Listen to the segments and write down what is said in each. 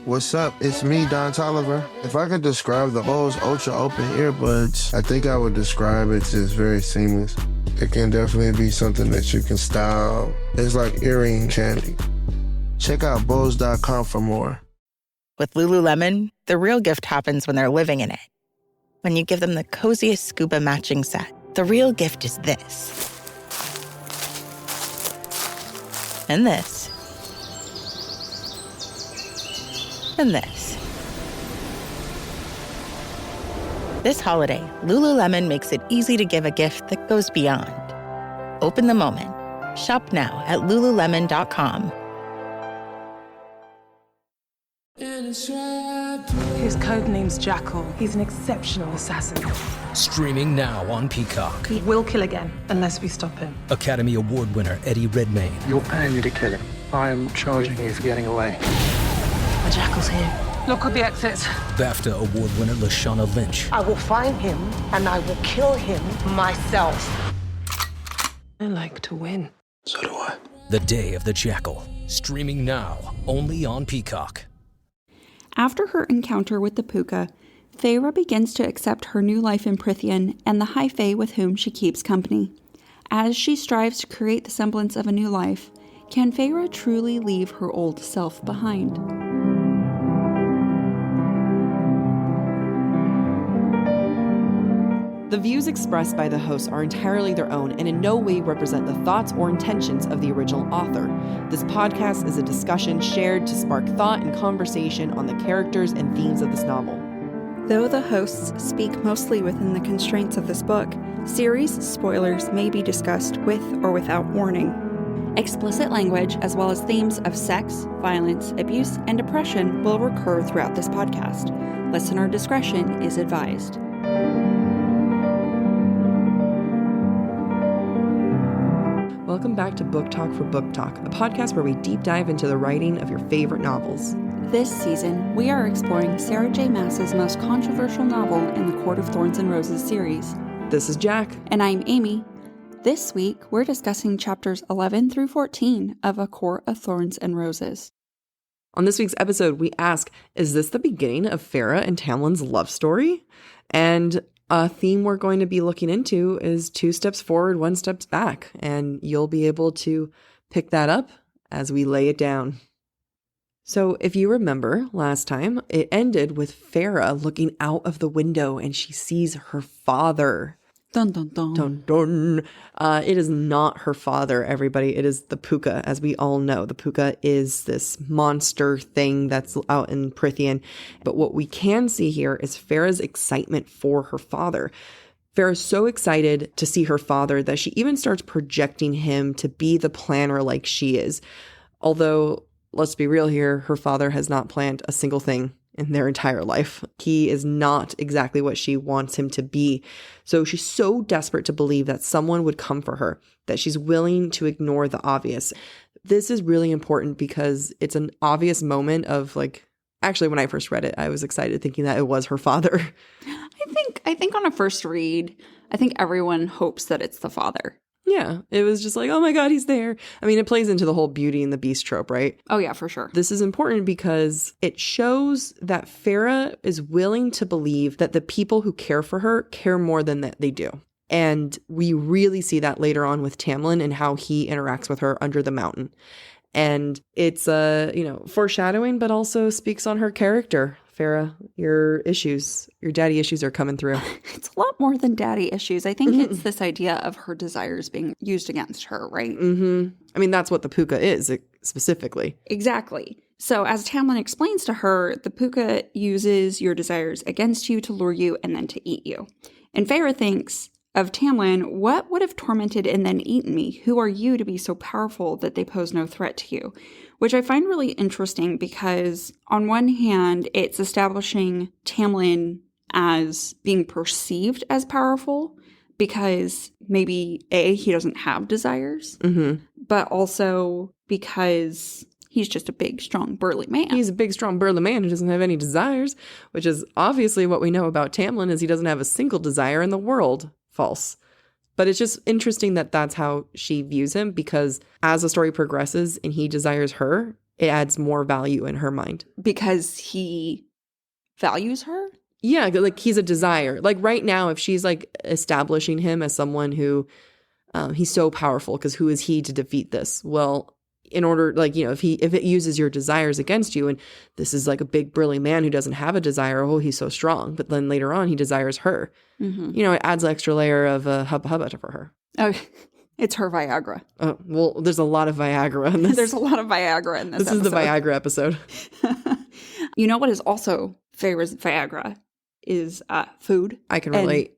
What's up? It's me, Don Tolliver. If I could describe the Bose Ultra Open earbuds, I think I would describe it as very seamless. It can definitely be something that you can style. It's like earring candy. Check out Bose.com for more. With Lululemon, the real gift happens when they're living in it. When you give them the coziest scuba matching set, the real gift is this. And this. And this. This holiday, Lululemon makes it easy to give a gift that goes beyond. Open the moment. Shop now at Lululemon.com. His code name's Jackal. He's an exceptional assassin. Streaming now on Peacock. He will kill again, unless we stop him. Academy Award winner Eddie Redmayne. You're paying me to kill him. I am charging you for getting away. The Jackal's here. Look at the exits. BAFTA Award winner Lashana Lynch. I will find him, and I will kill him myself. I like to win. So do I. The Day of the Jackal. Streaming now, only on Peacock. After her encounter with the puca, Feyre begins to accept her new life in Prythian and the High Fae with whom she keeps company. As she strives to create the semblance of a new life, can Feyre truly leave her old self behind? The views expressed by the hosts are entirely their own and in no way represent the thoughts or intentions of the original author. This podcast is a discussion shared to spark thought and conversation on the characters and themes of this novel. Though the hosts speak mostly within the constraints of this book, series spoilers may be discussed with or without warning. Explicit language, as well as themes of sex, violence, abuse, and depression will recur throughout this podcast. Listener discretion is advised. Welcome back to Book Talk for Book Talk, a podcast where we deep dive into the writing of your favorite novels. This season, we are exploring Sarah J. Maas's most controversial novel in the Court of Thorns and Roses series. This is Jack. And I'm Amy. This week, we're discussing chapters 11 through 14 of A Court of Thorns and Roses. On this week's episode, we ask, is this the beginning of Feyre and Tamlin's love story? And a theme we're going to be looking into is 2 steps forward, 1 step back, and you'll be able to pick that up as we lay it down. So if you remember last time, it ended with Feyre looking out of the window and she sees her father. Dun dun dun. Dun dun. It is not her father, everybody. It is the puca, as we all know. The puca is this monster thing that's out in Prythian. But what we can see here is Feyre's excitement for her father. Feyre is so excited to see her father that she even starts projecting him to be the planner like she is. Although, let's be real here, her father has not planned a single thing in their entire life. He is not exactly what she wants him to be. So she's so desperate to believe that someone would come for her, that she's willing to ignore the obvious. This is really important because it's an obvious moment of actually when I first read it, I was excited thinking that it was her father. I think on a first read, I think everyone hopes that it's the father. Yeah, it was just like, oh my God, he's there. I mean, it plays into the whole Beauty and the Beast trope, right? Oh yeah, for sure. This is important because it shows that Feyre is willing to believe that the people who care for her care more than that they do. And we really see that later on with Tamlin and how he interacts with her under the mountain. And it's foreshadowing, but also speaks on her character. Feyre, your daddy issues are coming through. It's a lot more than daddy issues. I think it's this idea of her desires being used against her, right? Mm-hmm. I mean, that's what the puca is specifically. Exactly. So as Tamlin explains to her, the puca uses your desires against you to lure you and then to eat you. And Feyre thinks of Tamlin, what would have tormented and then eaten me? Who are you to be so powerful that they pose no threat to you? Which I find really interesting because on one hand, it's establishing Tamlin as being perceived as powerful because maybe A, he doesn't have desires, but also because he's just a big, strong, burly man. He's a big, strong, burly man who doesn't have any desires, which is obviously what we know about Tamlin is he doesn't have a single desire in the world. False. But it's just interesting that that's how she views him because as the story progresses and he desires her, it adds more value in her mind. Because he values her? Yeah, like he's a desire. Like right now, if she's like establishing him as someone who he's so powerful, because who is he to defeat this? Well, in order, like, you know, if it uses your desires against you, and this is like a big burly man who doesn't have a desire, oh, he's so strong. But then later on, he desires her. You know, it adds an extra layer of hubba hubba for her. Oh, it's her Viagra. Oh, well, there's a lot of Viagra in this. There's a lot of Viagra in this This is the Viagra episode. You know what is also Feyre's Viagra? Is food. I can relate.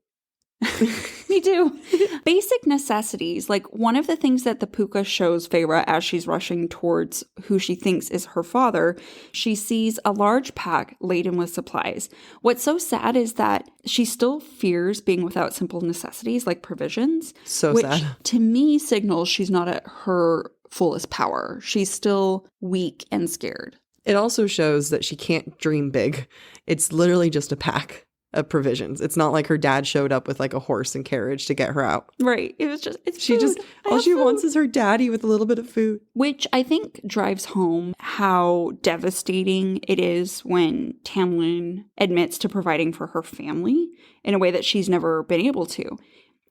Me too. Basic necessities. Like one of the things that the puca shows Feyre as she's rushing towards who she thinks is her father, she sees a large pack laden with supplies. What's so sad is that she still fears being without simple necessities like provisions. So which, sad. To me, signals she's not at her fullest power. She's still weak and scared. It also shows that she can't dream big. It's literally just a pack of provisions. It's not like her dad showed up with like a horse and carriage to get her out. Right. It was just, it's She food. just, all she wants is her daddy with a little bit of food. Which I think drives home how devastating it is when Tamlin admits to providing for her family in a way that she's never been able to.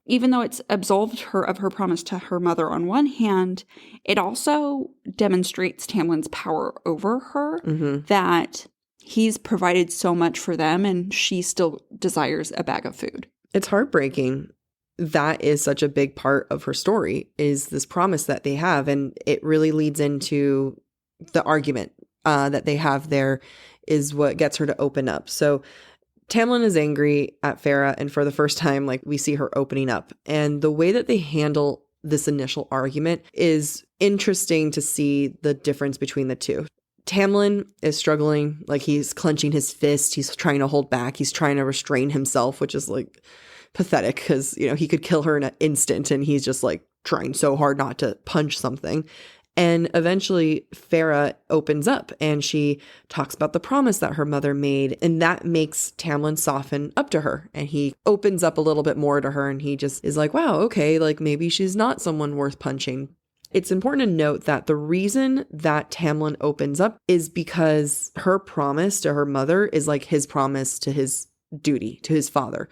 Even though it's absolved her of her promise to her mother on one hand, it also demonstrates Tamlin's power over her, that he's provided so much for them and she still desires a bag of food. It's heartbreaking. That is such a big part of her story, is this promise that they have. And it really leads into the argument that they have there is what gets her to open up. So Tamlin is angry at Feyre, and for the first time, like, we see her opening up. And the way that they handle this initial argument is interesting to see the difference between the two. Tamlin is struggling, like he's clenching his fist, he's trying to hold back, he's trying to restrain himself, which is like pathetic because, you know, he could kill her in an instant and he's just like trying so hard not to punch something. And eventually Feyre opens up and she talks about the promise that her mother made. And that makes Tamlin soften up to her. And he opens up a little bit more to her and he just is like, wow, okay, like maybe she's not someone worth punching. It's important to note that the reason that Tamlin opens up is because her promise to her mother is like his promise to his duty, to his father.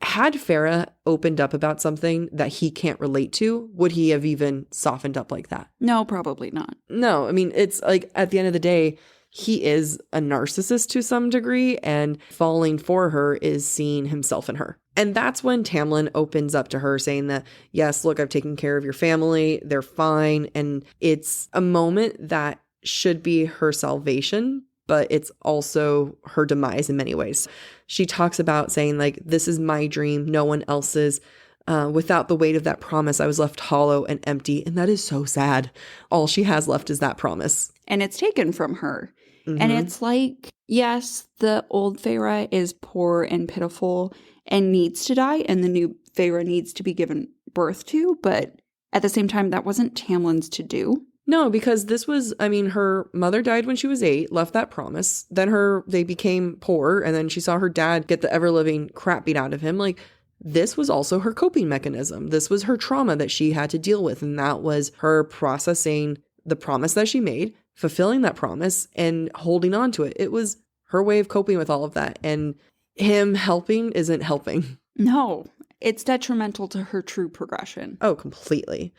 Had Feyre opened up about something that he can't relate to, would he have even softened up like that? No, probably not. No, I mean, it's like at the end of the day, he is a narcissist to some degree, and falling for her is seeing himself in her. And that's when Tamlin opens up to her saying that, yes, look, I've taken care of your family. They're fine. And it's a moment that should be her salvation, but it's also her demise in many ways. She talks about saying, like, this is my dream, no one else's. Without the weight of that promise, I was left hollow and empty. And that is so sad. All she has left is that promise. And it's taken from her. And it's like, yes, the old Feyre is poor and pitiful and needs to die, and the new Feyre needs to be given birth to. But at the same time, that wasn't Tamlin's to do. No, because this was, I mean, her mother died when she was 8, left that promise. Then they became poor, and then she saw her dad get the ever-living crap beat out of him. Like, this was also her coping mechanism. This was her trauma that she had to deal with, and that was her processing the promise that she made, fulfilling that promise, and holding on to it. It was her way of coping with all of that, and him helping isn't helping. No, it's detrimental to her true progression. Oh, completely.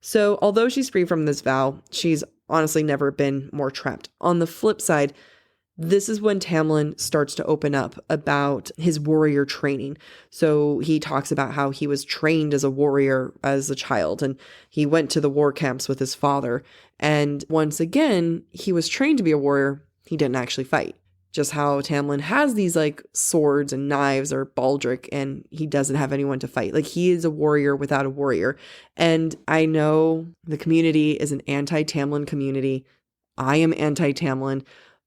So although she's free from this vow, she's honestly never been more trapped. On the flip side, this is when Tamlin starts to open up about his warrior training. So he talks about how he was trained as a warrior as a child, and he went to the war camps with his father. And once again, he was trained to be a warrior. He didn't actually fight. Just how Tamlin has these like swords and knives or baldric, and he doesn't have anyone to fight. Like, he is a warrior without a warrior. And I know the community is an anti-Tamlin community. I am anti-Tamlin,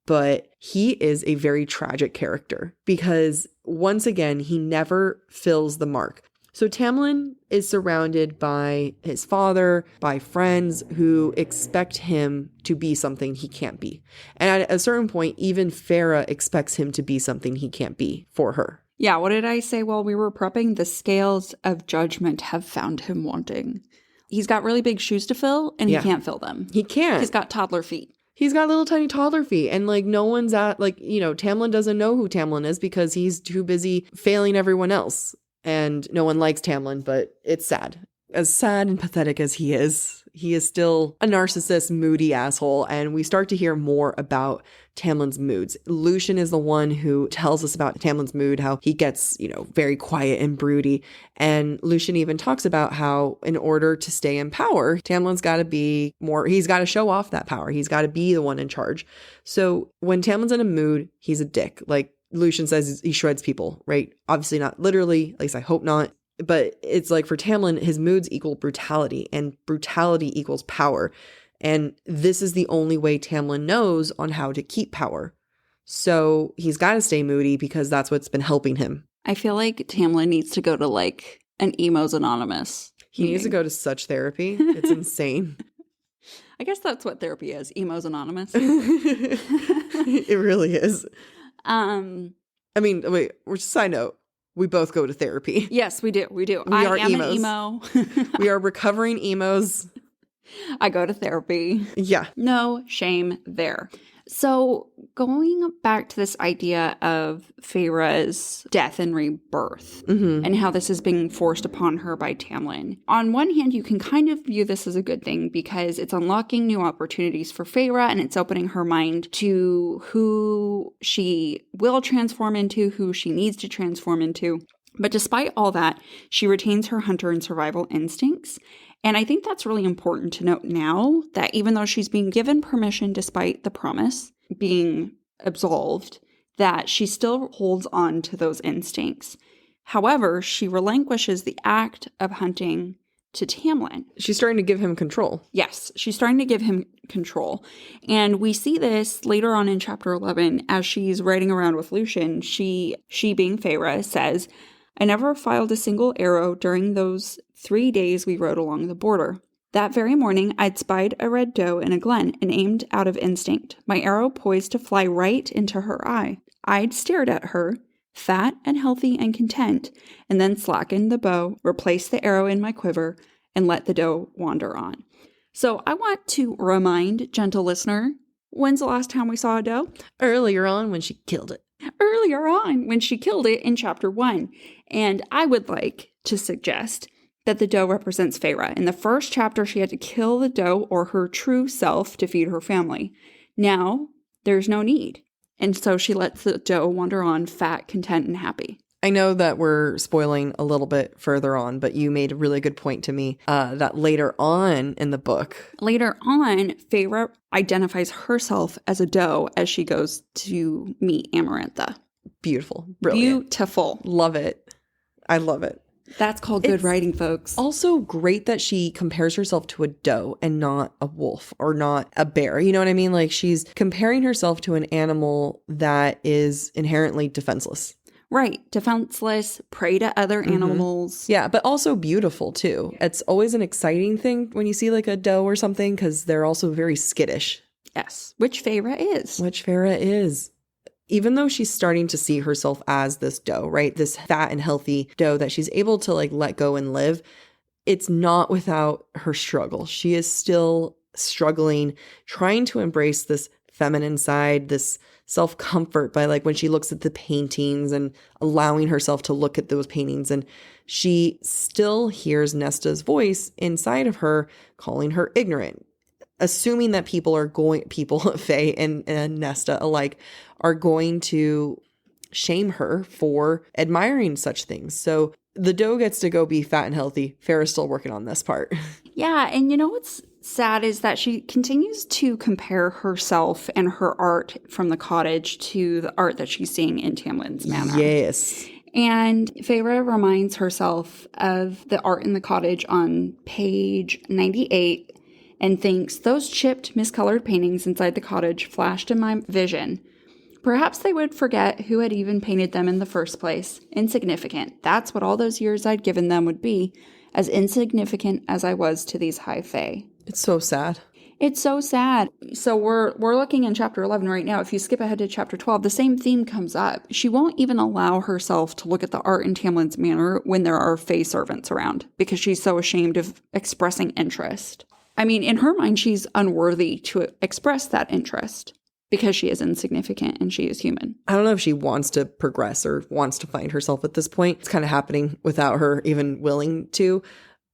but he is a very tragic character because once again, he never fills the mark. So Tamlin is surrounded by his father, by friends who expect him to be something he can't be. And at a certain point, even Feyre expects him to be something he can't be for her. Yeah, what did I say while we were prepping? The scales of judgment have found him wanting. He's got really big shoes to fill, and he can't fill them. He can't. He's got toddler feet. He's got little tiny toddler feet, and like no one's at like, you know, Tamlin doesn't know who Tamlin is because he's too busy failing everyone else. And no one likes Tamlin, but it's sad. As sad and pathetic as he is still a narcissist, moody asshole. And we start to hear more about Tamlin's moods. Lucian is the one who tells us about Tamlin's mood, how he gets, you know, very quiet and broody. And Lucian even talks about how in order to stay in power, Tamlin's got to be more, he's got to show off that power. He's got to be the one in charge. So when Tamlin's in a mood, he's a dick. Like Lucian says, he shreds people, right? Obviously not literally, at least I hope not. But it's like for Tamlin, his moods equal brutality, and brutality equals power. And this is the only way Tamlin knows on how to keep power. So he's got to stay moody because that's what's been helping him. I feel like Tamlin needs to go to like an Emos Anonymous. He needs to go to such therapy. It's insane. I guess that's what therapy is. Emos Anonymous. It really is. I mean, wait, just side note. We both go to therapy. Yes, we do. We do. We are am emos. An emo. We are recovering emos. I go to therapy. Yeah. No shame there. So going back to this idea of Feyre's death and rebirth and how this is being forced upon her by Tamlin. On one hand, you can kind of view this as a good thing because it's unlocking new opportunities for Feyre and it's opening her mind to who she will transform into, who she needs to transform into. But despite all that, she retains her hunter and survival instincts. And I think that's really important to note now that even though she's being given permission despite the promise being absolved, that she still holds on to those instincts. However, she relinquishes the act of hunting to Tamlin. She's starting to give him control. Yes, she's starting to give him control. And we see this later on in chapter 11 as she's riding around with Lucian. She being Feyre, says, "I never filed a single arrow during those 3 days we rode along the border. That very morning, I'd spied a red doe in a glen and aimed out of instinct, my arrow poised to fly right into her eye. I'd stared at her, fat and healthy and content, and then slackened the bow, replaced the arrow in my quiver, and let the doe wander on." So I want to remind, gentle listener, when's the last time we saw a doe? Earlier on when she killed it. Earlier on when she killed it in chapter 1. And I would like to suggest that the doe represents Feyre. In the first chapter, she had to kill the doe or her true self to feed her family. Now, there's no need. And so she lets the doe wander on, fat, content, and happy. I know that we're spoiling a little bit further on, but you made a really good point to me that later on in the book. Later on, Feyre identifies herself as a doe as she goes to meet Amarantha. Beautiful. Brilliant. Beautiful. Love it. I love it. That's called good writing, folks. Also great that she compares herself to a doe and not a wolf or not a bear. You know what I mean? Like she's comparing herself to an animal that is inherently defenseless. Right. Defenseless, prey to other animals. Yeah, but also beautiful too. It's always an exciting thing when you see like a doe or something because they're also very skittish. Yes. Which Feyre is. Which Feyre is. Even though she's starting to see herself as this doe, right? This fat and healthy doe that she's able to like let go and live, it's not without her struggle. She is still struggling, trying to embrace this feminine side, this self-comfort by like when she looks at the paintings and allowing herself to look at those paintings. And she still hears Nesta's voice inside of her calling her ignorant, assuming that people, Faye and Nesta alike, are going to shame her for admiring such things. So the doe gets to go be fat and healthy. Feyre's still working on this part. Yeah, and you know what's sad is that she continues to compare herself and her art from the cottage to the art that she's seeing in Tamlin's manor. Yes. And Feyre reminds herself of the art in the cottage on page 98 and thinks, "Those chipped, miscolored paintings inside the cottage flashed in my vision. Perhaps they would forget who had even painted them in the first place. Insignificant. That's what all those years I'd given them would be, as insignificant as I was to these high fae." It's so sad. It's so sad. So we're looking in chapter 11 right now. If you skip ahead to chapter 12, the same theme comes up. She won't even allow herself to look at the art in Tamlin's manor when there are fae servants around because she's so ashamed of expressing interest. I mean, in her mind, she's unworthy to express that interest because she is insignificant and she is human. I don't know if she wants to progress or wants to find herself at this point. It's kind of happening without her even willing to.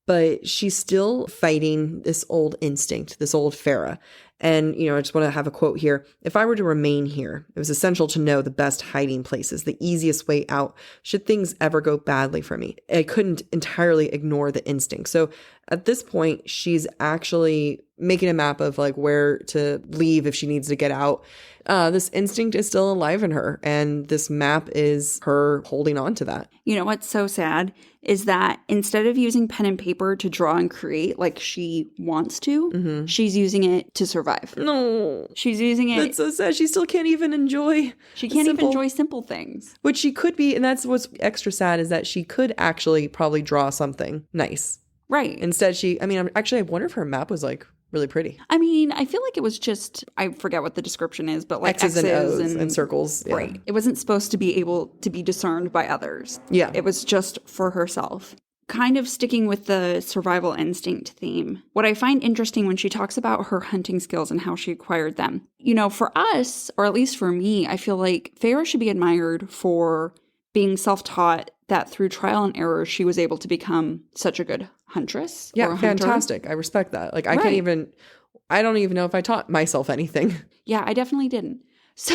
But she's still fighting this old instinct, this old Feyre. And, I just want to have a quote here. If I were to remain here, it was essential to know the best hiding places, the easiest way out, should things ever go badly for me. I couldn't entirely ignore the instinct. So at this point, she's actually making a map of like where to leave if she needs to get out. This instinct is still alive in her, and this map is her holding on to that. You know what's so sad is that instead of using pen and paper to draw and create like she wants to, she's using it to survive. No. She's using it. That's so sad. She still can't even enjoy. She can't even enjoy simple things. Which she could be, and that's what's extra sad is that she could actually probably draw something nice. Right. Instead, I wonder if her map was like really pretty. I mean, I feel like it was just, I forget what the description is, but like X's and O's and circles. Yeah. Right. It wasn't supposed to be able to be discerned by others. Yeah. It was just for herself. Kind of sticking with the survival instinct theme, what I find interesting when she talks about her hunting skills and how she acquired them. For us, or at least for me, I feel like Feyre should be admired for being self-taught, that through trial and error, she was able to become such a good huntress. Yeah, or fantastic. I respect that. Like, I don't even know if I taught myself anything. Yeah, I definitely didn't. So.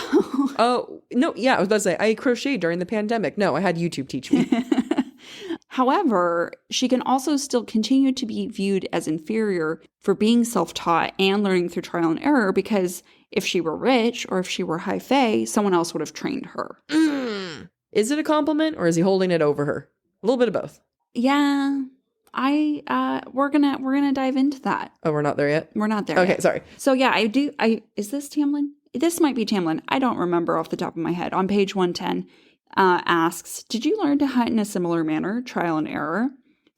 Oh, no. Yeah, I was about to say, I crocheted during the pandemic. No, I had YouTube teach me. However, she can also still continue to be viewed as inferior for being self-taught and learning through trial and error, because if she were rich or if she were high fae, someone else would have trained her. Is it a compliment or is he holding it over her? A little bit of both. Yeah. We're gonna dive into that. Oh, we're not there yet? We're not there yet. Okay, sorry. So yeah, is this Tamlin? This might be Tamlin. I don't remember off the top of my head. On page 110, asks, did you learn to hunt in a similar manner, trial and error?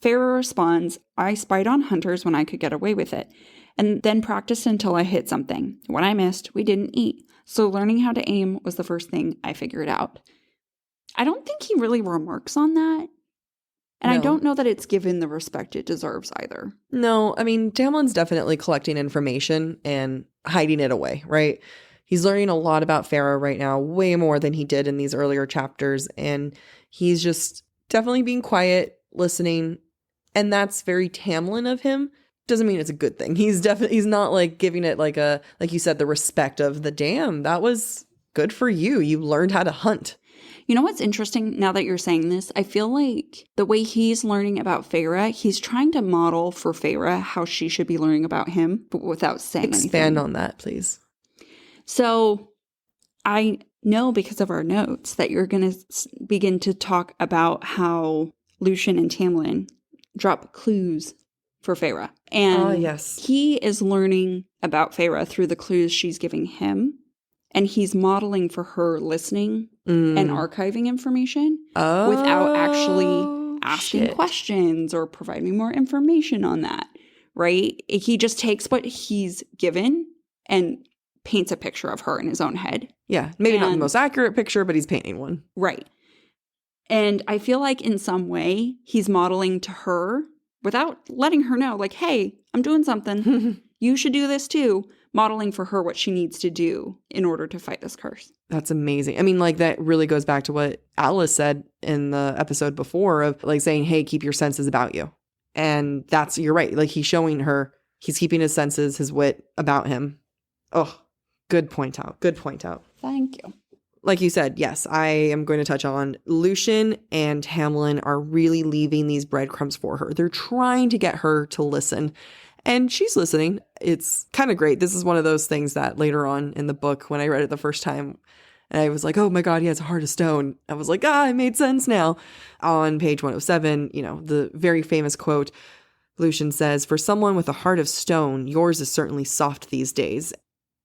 Feyre responds, I spied on hunters when I could get away with it, and then practiced until I hit something. When I missed, we didn't eat. So learning how to aim was the first thing I figured out. I don't think he really remarks on that. And no. I don't know that it's given the respect it deserves either. No, I mean, Tamlin's definitely collecting information and hiding it away, right? He's learning a lot about Feyre right now, way more than he did in these earlier chapters. And he's just definitely being quiet, listening. And that's very Tamlin of him. Doesn't mean it's a good thing. He's not like giving it like you said, the respect of the damn, that was good for you. You learned how to hunt. You know what's interesting now that you're saying this? I feel like the way he's learning about Feyre, he's trying to model for Feyre how she should be learning about him, but without saying anything. Expand on that, please. So I know because of our notes that you're going to begin to talk about how Lucien and Tamlin drop clues for Feyre. And yes. He is learning about Feyre through the clues she's giving him. And he's modeling for her listening and archiving information without actually asking questions or providing more information on that, right? He just takes what he's given and paints a picture of her in his own head. Yeah, maybe not the most accurate picture, but he's painting one. Right. And I feel like in some way he's modeling to her without letting her know, like, hey, I'm doing something. You should do this too. Modeling for her what she needs to do in order to fight this curse. That's amazing. I mean, like, that really goes back to what Alice said in the episode before of like saying, hey, keep your senses about you. And you're right. Like, he's showing her, he's keeping his senses, his wit about him. Oh, good point out. Good point out. Thank you. Like you said, yes, I am going to touch on Lucien and Tamlin are really leaving these breadcrumbs for her. They're trying to get her to listen. And she's listening. It's kind of great. This is one of those things that later on in the book, when I read it the first time, and I was like, oh my God, he has a heart of stone. I was like, it made sense now. On page 107, the very famous quote, Lucien says, for someone with a heart of stone, yours is certainly soft these days.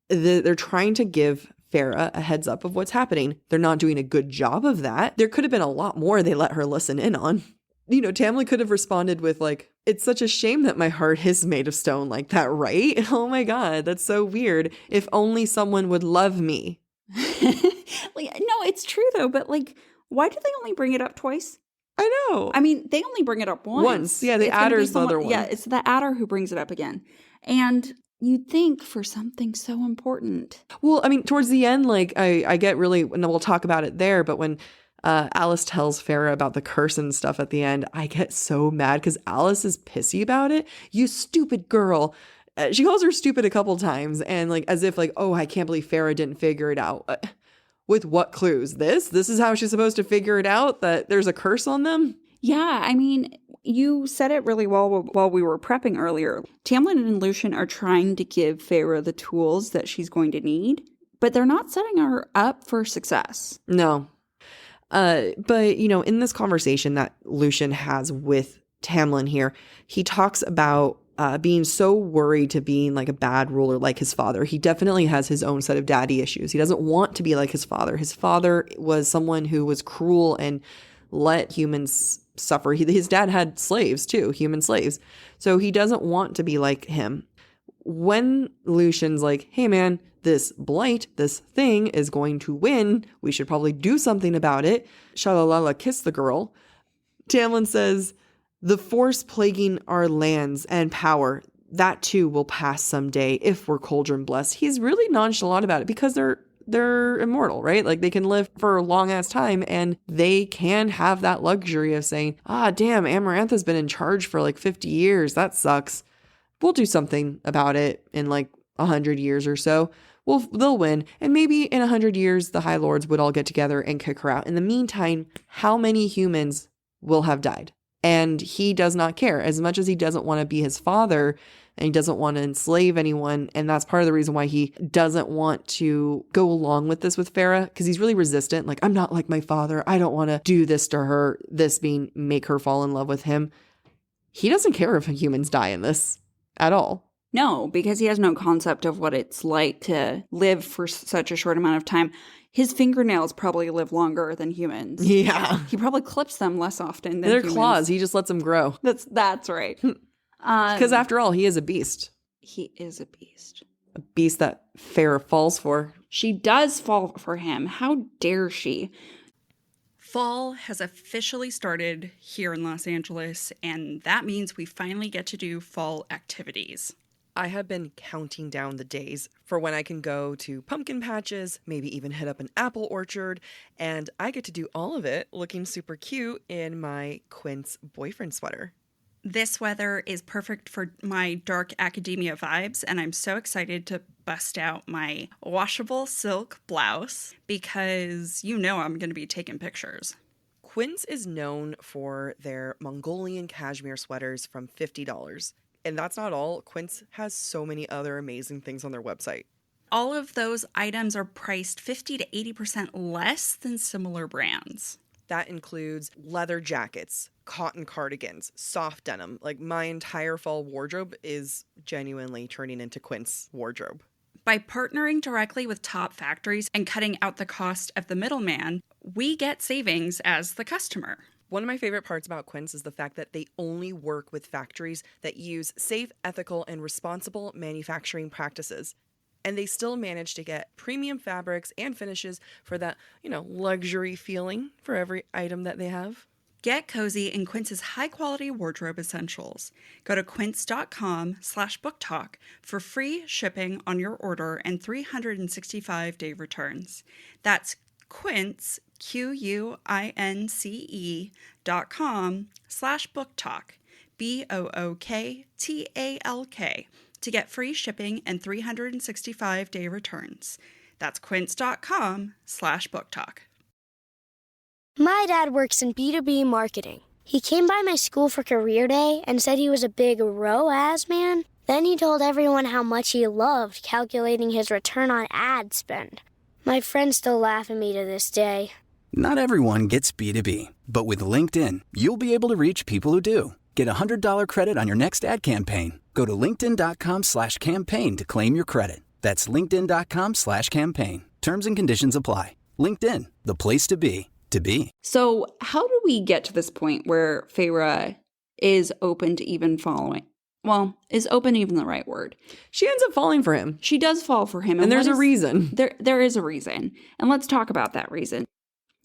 They're trying to give Feyre a heads up of what's happening. They're not doing a good job of that. There could have been a lot more they let her listen in on. Tamlin could have responded with like, it's such a shame that my heart is made of stone like that, right? Oh my God, that's so weird. If only someone would love me. No, it's true though, but like, why do they only bring it up twice? I know. I mean, they only bring it up once. Yeah, the adder's the other one. Yeah, it's the adder who brings it up again. And you'd think for something so important. Well, I mean, towards the end, like, I get really, and we'll talk about it there, but when Alice tells Feyre about the curse and stuff at the end, I get so mad because Alice is pissy about it. You stupid girl. She calls her stupid a couple times, and like as if like, oh, I can't believe Feyre didn't figure it out. With what clues? This is how she's supposed to figure it out, that there's a curse on them? Yeah, I mean, you said it really well while we were prepping earlier. Tamlin and Lucien are trying to give Feyre the tools that she's going to need, but they're not setting her up for success. No. But, you know, in this conversation that Lucien has with Tamlin here, he talks about being so worried to being like a bad ruler like his father. He definitely has his own set of daddy issues. He doesn't want to be like his father. His father was someone who was cruel and let humans suffer. His dad had slaves too, human slaves. So he doesn't want to be like him. When Lucien's like, hey man, this blight, this thing is going to win. We should probably do something about it. Shalalala kiss the girl. Tamlin says, the force plaguing our lands and power, that too will pass someday if we're cauldron blessed. He's really nonchalant about it because they're immortal, right? Like they can live for a long ass time and they can have that luxury of saying, damn, Amarantha's been in charge for like 50 years. That sucks. We'll do something about it in like 100 years or so. They'll win. And maybe in 100 years, the High Lords would all get together and kick her out. In the meantime, how many humans will have died? And he does not care as much as he doesn't want to be his father and he doesn't want to enslave anyone. And that's part of the reason why he doesn't want to go along with this with Feyre, because he's really resistant. Like, I'm not like my father. I don't want to do this to her, this being make her fall in love with him. He doesn't care if humans die in this at all. No, because he has no concept of what it's like to live for such a short amount of time. His fingernails probably live longer than humans. Yeah. He probably clips them less often than They're humans. claws. He just lets them grow. That's right. Because after all, he is a beast. He is a beast. A beast that Feyre falls for. She does fall for him. How dare she? Fall has officially started here in Los Angeles, and that means we finally get to do fall activities. I have been counting down the days for when I can go to pumpkin patches, maybe even hit up an apple orchard, and I get to do all of it looking super cute in my Quince boyfriend sweater. This weather is perfect for my dark academia vibes, and I'm so excited to bust out my washable silk blouse because you know I'm going to be taking pictures. Quince is known for their Mongolian cashmere sweaters from $50. And that's not all. Quince has so many other amazing things on their website. All of those items are priced 50 to 80% less than similar brands. That includes leather jackets, cotton cardigans, soft denim. Like my entire fall wardrobe is genuinely turning into Quince wardrobe. By partnering directly with top factories and cutting out the cost of the middleman, we get savings as the customer. One of my favorite parts about Quince is the fact that they only work with factories that use safe, ethical, and responsible manufacturing practices. And they still manage to get premium fabrics and finishes for that, luxury feeling for every item that they have. Get cozy in Quince's high-quality wardrobe essentials. Go to quince.com/booktalk for free shipping on your order and 365-day returns. That's Quince, QUINCE.com/booktalk, BOOKTALK, to get free shipping and 365-day returns. That's quince.com/booktalk. My dad works in B2B marketing. He came by my school for career day and said he was a big ROAS man. Then he told everyone how much he loved calculating his return on ad spend. My friends still laugh at me to this day. Not everyone gets B2B, but with LinkedIn, you'll be able to reach people who do. Get a $100 credit on your next ad campaign. Go to linkedin.com/campaign to claim your credit. That's linkedin.com/campaign. Terms and conditions apply. LinkedIn, the place to be, to be. So how do we get to this point where Feyre is open to even following? Well, is open even the right word? She ends up falling for him. She does fall for him. And there's a reason. There is a reason. And let's talk about that reason.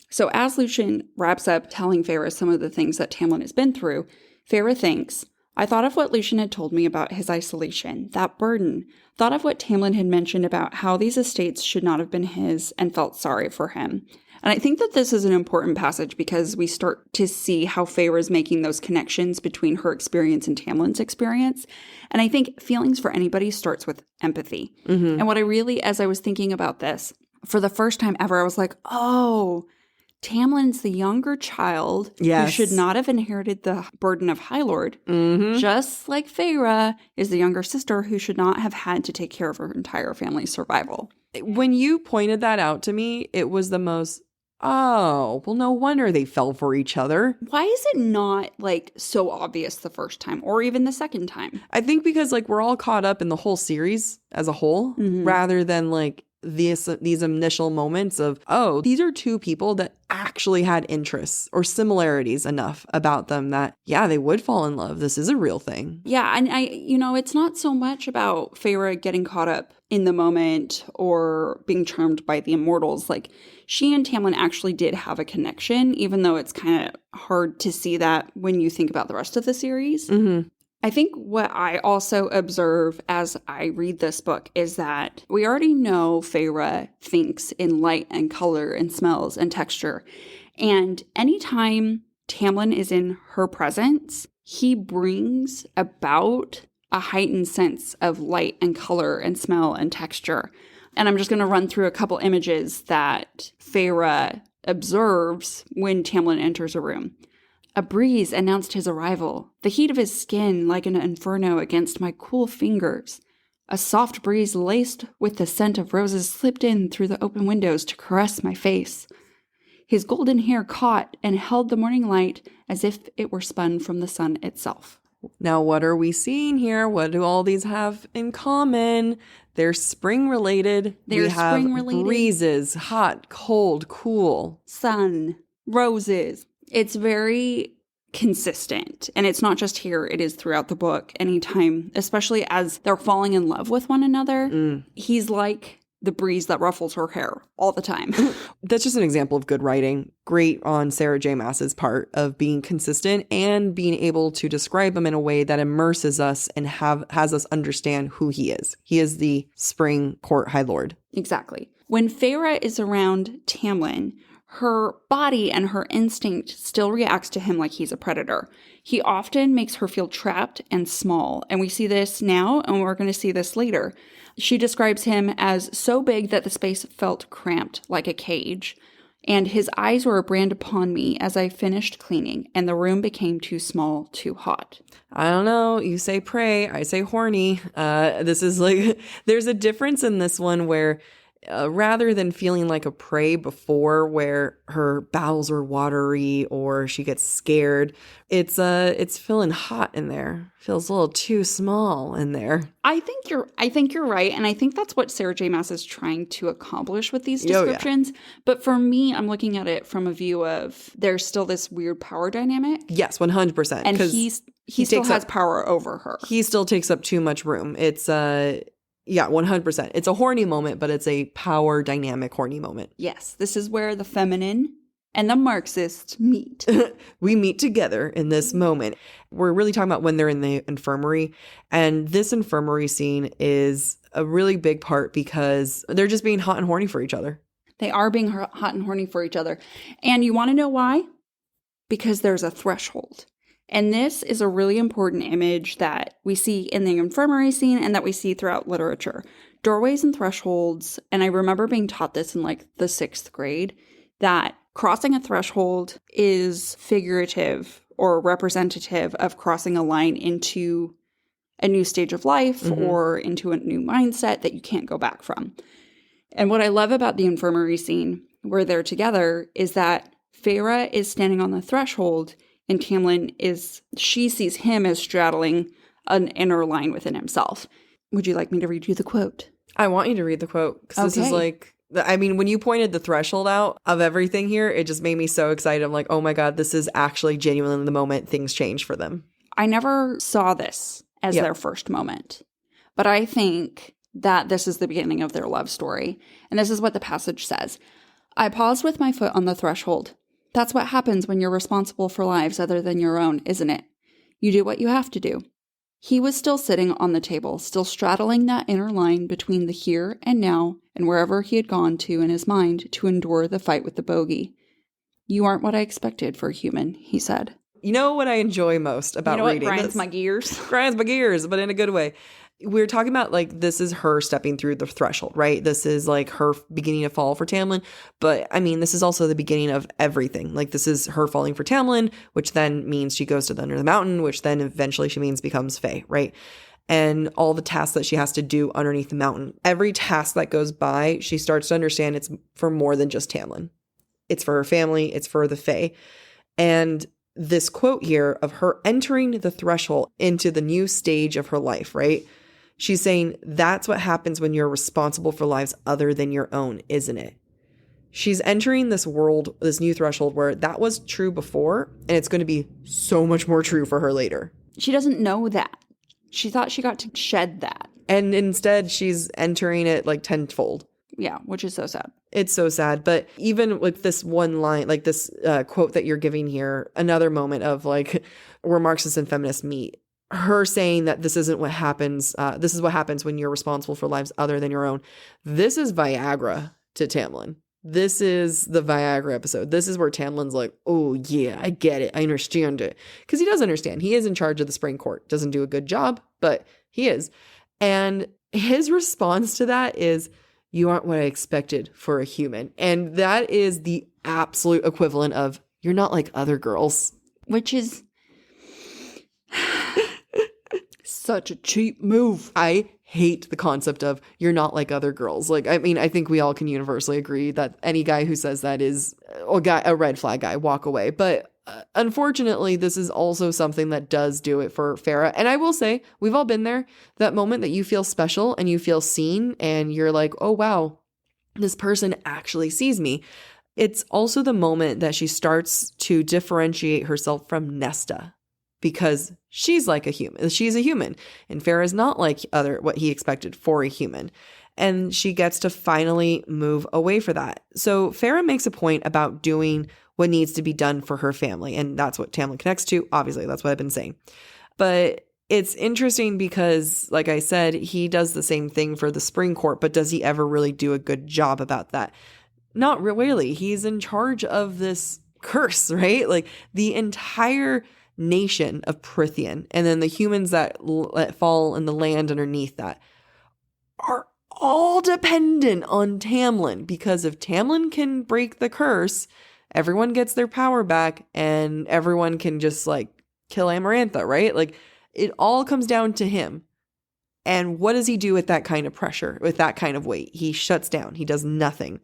So as Lucien wraps up telling Feyre some of the things that Tamlin has been through, Feyre thinks, I thought of what Lucian had told me about his isolation, that burden, thought of what Tamlin had mentioned about how these estates should not have been his, and felt sorry for him. And I think that this is an important passage because we start to see how Feyre is making those connections between her experience and Tamlin's experience. And I think feelings for anybody starts with empathy. Mm-hmm. And what I really, as I was thinking about this, for the first time ever, I was like, oh, Tamlin's the younger child who should not have inherited the burden of High Lord, just like Feyre is the younger sister who should not have had to take care of her entire family's survival. When you pointed that out to me, it was the most, oh, well, no wonder they fell for each other. Why is it not like so obvious the first time or even the second time? I think because like we're all caught up in the whole series as a whole rather than like these initial moments of, oh, these are two people that actually had interests or similarities enough about them that, yeah, they would fall in love. This is a real thing. Yeah, and it's not so much about Feyre getting caught up in the moment or being charmed by the immortals. Like, she and Tamlin actually did have a connection, even though it's kind of hard to see that when you think about the rest of the series. Mm-hmm. I think what I also observe as I read this book is that we already know Feyre thinks in light and color and smells and texture. And anytime Tamlin is in her presence, he brings about a heightened sense of light and color and smell and texture. And I'm just going to run through a couple images that Feyre observes when Tamlin enters a room. A breeze announced his arrival, the heat of his skin like an inferno against my cool fingers. A soft breeze laced with the scent of roses slipped in through the open windows to caress my face. His golden hair caught and held the morning light as if it were spun from the sun itself. Now, what are we seeing here? What do all these have in common? They're spring related. They're spring related. Breezes, hot, cold, cool. Sun, roses. It's very consistent. And it's not just here, it is throughout the book. Anytime, especially as they're falling in love with one another, he's like the breeze that ruffles her hair all the time. That's just an example of good writing. Great on Sarah J. Maas's part of being consistent and being able to describe him in a way that immerses us and has us understand who he is. He is the spring court high lord. Exactly. When Feyre is around Tamlin, her body and her instinct still reacts to him like he's a predator. He often makes her feel trapped and small, and we see this now, and we're going to see this later. She describes him as so big that the space felt cramped like a cage, and his eyes were a brand upon me as I finished cleaning, and the room became too small, too hot. I don't know. You say prey, I say horny. This is like, there's a difference in this one where rather than feeling like a prey before where her bowels are watery or she gets scared, it's feeling hot in there. Feels a little too small in there. I think you're right, and I think that's what Sarah J. Maas is trying to accomplish with these descriptions. Oh, yeah. But for me, I'm looking at it from a view of there's still this weird power dynamic. Yes, 100%. And he still has power over her. He still takes up too much room. It's yeah, 100%. It's a horny moment, but it's a power dynamic horny moment. Yes, this is where the feminine and the Marxist meet. We meet together in this moment. We're really talking about when they're in the infirmary. And this infirmary scene is a really big part because they're just being hot and horny for each other. They are being hot and horny for each other. And you want to know why? Because there's a threshold. And this is a really important image that we see in the infirmary scene and that we see throughout literature. Doorways and thresholds, and I remember being taught this in like the 6th grade, that crossing a threshold is figurative or representative of crossing a line into a new stage of life or into a new mindset that you can't go back from. And what I love about the infirmary scene where they're together is that Feyre is standing on the threshold and Tamlin she sees him as straddling an inner line within himself. Would you like me to read you the quote? I want you to read the quote because this is like, I mean, when you pointed the threshold out of everything here, it just made me so excited. I'm like, oh my God, this is actually genuinely the moment things change for them. I never saw this as their first moment, but I think that this is the beginning of their love story. And this is what the passage says. I paused with my foot on the threshold. That's what happens when you're responsible for lives other than your own, isn't it? You do what you have to do. He was still sitting on the table, still straddling that inner line between the here and now and wherever he had gone to in his mind to endure the fight with the bogey. You aren't what I expected for a human, he said. You know what I enjoy most about reading? What grinds my gears? Grinds my gears, but in a good way. We're talking about like this is her stepping through the threshold, right? This is like her beginning to fall for Tamlin. But I mean, this is also the beginning of everything. Like this is her falling for Tamlin, which then means she goes to the under the mountain, which then eventually she means becomes Fae, right? And all the tasks that she has to do underneath the mountain. Every task that goes by, she starts to understand it's for more than just Tamlin. It's for her family. It's for the Fae. And this quote here of her entering the threshold into the new stage of her life, right? She's saying that's what happens when you're responsible for lives other than your own, isn't it? She's entering this world, this new threshold where that was true before, and it's going to be so much more true for her later. She doesn't know that. She thought she got to shed that. And instead, she's entering it like tenfold. Yeah, which is so sad. It's so sad. But even with this one line, like this quote that you're giving here, another moment of like where Marxists and feminists meet. Her saying that this isn't what happens. This is what happens when you're responsible for lives other than your own. This is Viagra to Tamlin. This is the Viagra episode. This is where Tamlin's like, oh yeah, I get it. I understand it. Because he does understand. He is in charge of the Spring Court. Doesn't do a good job, but he is. And his response to that is, you aren't what I expected for a human. And that is the absolute equivalent of, you're not like other girls. Which is such a cheap move. I hate the concept of you're not like other girls. Like, I mean, I think we all can universally agree that any guy who says that is a red flag guy, walk away. But unfortunately, this is also something that does do it for Feyre. And I will say, we've all been there, that moment that you feel special and you feel seen and you're like, oh, wow, this person actually sees me. It's also the moment that she starts to differentiate herself from Nesta. Because she's like a human. She's a human. And Feyre is not like what he expected for a human. And she gets to finally move away for that. So Feyre makes a point about doing what needs to be done for her family. And that's what Tamlin connects to. Obviously, that's what I've been saying. But it's interesting because, like I said, he does the same thing for the Spring Court. But does he ever really do a good job about that? Not really. He's in charge of this curse, right? Like the entire nation of Prythian and then the humans that fall in the land underneath that are all dependent on Tamlin, because if Tamlin can break the curse, everyone gets their power back and everyone can just like kill Amarantha, right? Like it all comes down to him. And what does he do with that kind of pressure, with that kind of weight? He shuts down. He does nothing.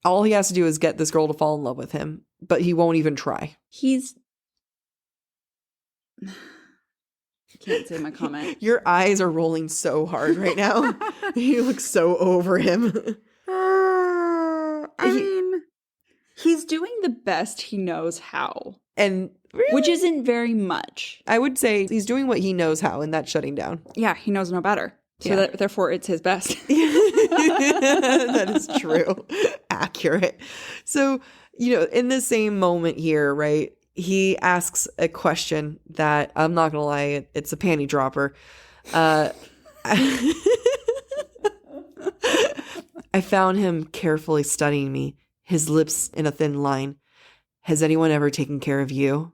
All he has to do is get this girl to fall in love with him, but he won't even try. I can't say my comment. Your eyes are rolling so hard right now. You look so over him. I mean, he's doing the best he knows how. And really, which isn't very much. I would say he's doing what he knows how, and that's shutting down. Yeah, he knows no better. So therefore, it's his best. That is true. Accurate. So, in the same moment here, right? He asks a question that, I'm not going to lie, it's a panty dropper. I found him carefully studying me, his lips in a thin line. Has anyone ever taken care of you?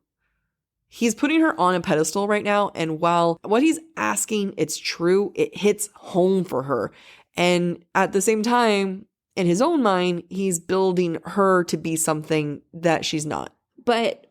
He's putting her on a pedestal right now, and while what he's asking, it's true, it hits home for her. And at the same time, in his own mind, he's building her to be something that she's not. But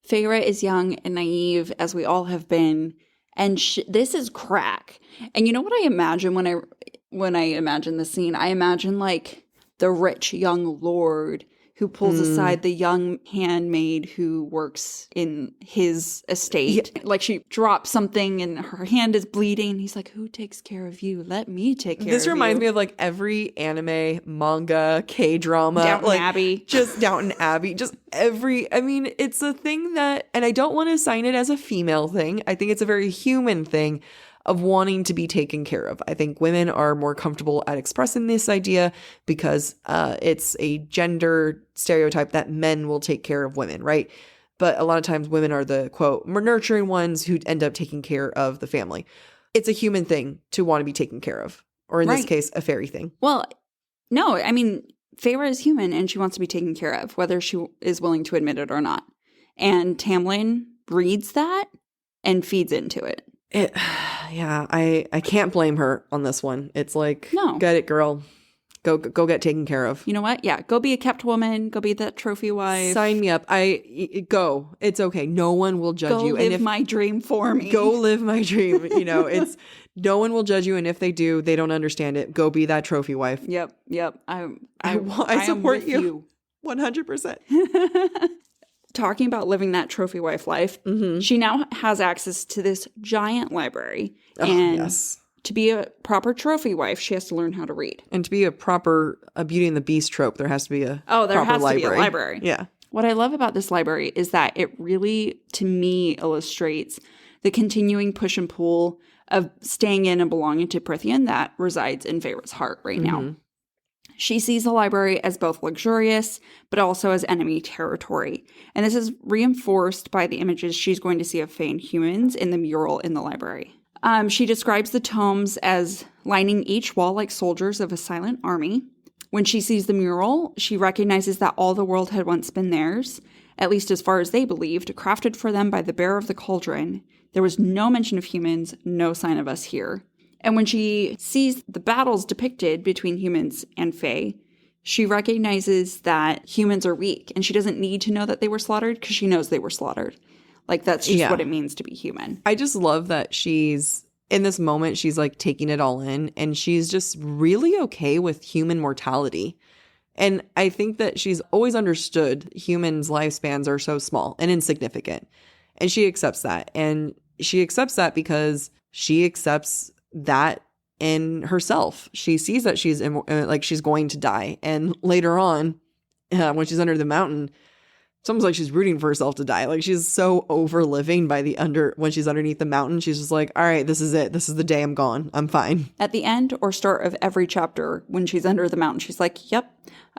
Feyre is young and naive, as we all have been, and this is crack. And you know what I imagine when I imagine the scene? I imagine like the rich young lord who pulls aside the young handmaid who works in his estate. Yeah. Like she drops something and her hand is bleeding. He's like, who takes care of you? Let me take care of you. This reminds me of like every anime, manga, K-drama. Downton like, Abbey. Just Downton Abbey. Just it's a thing that, and I don't want to assign it as a female thing. I think it's a very human thing of wanting to be taken care of. I think women are more comfortable at expressing this idea because it's a gender stereotype that men will take care of women, right? but a lot of times women are the, quote, more nurturing ones who end up taking care of the family. It's a human thing to want to be taken care of, or in this case, a fairy thing. Well, no, I mean, Feyre is human and she wants to be taken care of, whether she is willing to admit it or not. And Tamlin reads that and feeds into it. Yeah, I can't blame her on this one. It's like, no, get it, girl. Go get taken care of. You know what? Yeah, go be a kept woman. Go be that trophy wife. Sign me up. Go. It's okay. No one will judge you. Go live my dream for me. Go live my dream. You know, it's no one will judge you, and if they do, they don't understand it. Go be that trophy wife. Yep. I support you 100%. Talking about living that trophy wife life, she now has access to this giant library. To be a proper trophy wife, she has to learn how to read. And to be a proper Beauty and the Beast trope, there has to be a library. Yeah. What I love about this library is that it really, to me, illustrates the continuing push and pull of staying in and belonging to Prythian that resides in Feyre's heart right now. She sees the library as both luxurious, but also as enemy territory. And this is reinforced by the images she's going to see of Fae and humans in the mural in the library. She describes the tomes as lining each wall like soldiers of a silent army. When she sees the mural, she recognizes that all the world had once been theirs, at least as far as they believed, crafted for them by the bearer of the cauldron. There was no mention of humans, no sign of us here. And when she sees the battles depicted between humans and Fae, she recognizes that humans are weak, and she doesn't need to know that they were slaughtered because she knows they were slaughtered. Like, that's just what it means to be human. I just love that she's, in this moment, she's like taking it all in, and she's just really okay with human mortality. And I think that she's always understood humans' lifespans are so small and insignificant. And she accepts that. And she accepts that because she accepts that in herself. She sees that she's she's going to die. And later on, when she's under the mountain, it's almost like she's rooting for herself to die. Like, she's so over living when she's underneath the mountain. She's just like, all right, this is it. This is the day I'm gone. I'm fine. At the end or start of every chapter, when she's under the mountain, she's like, yep,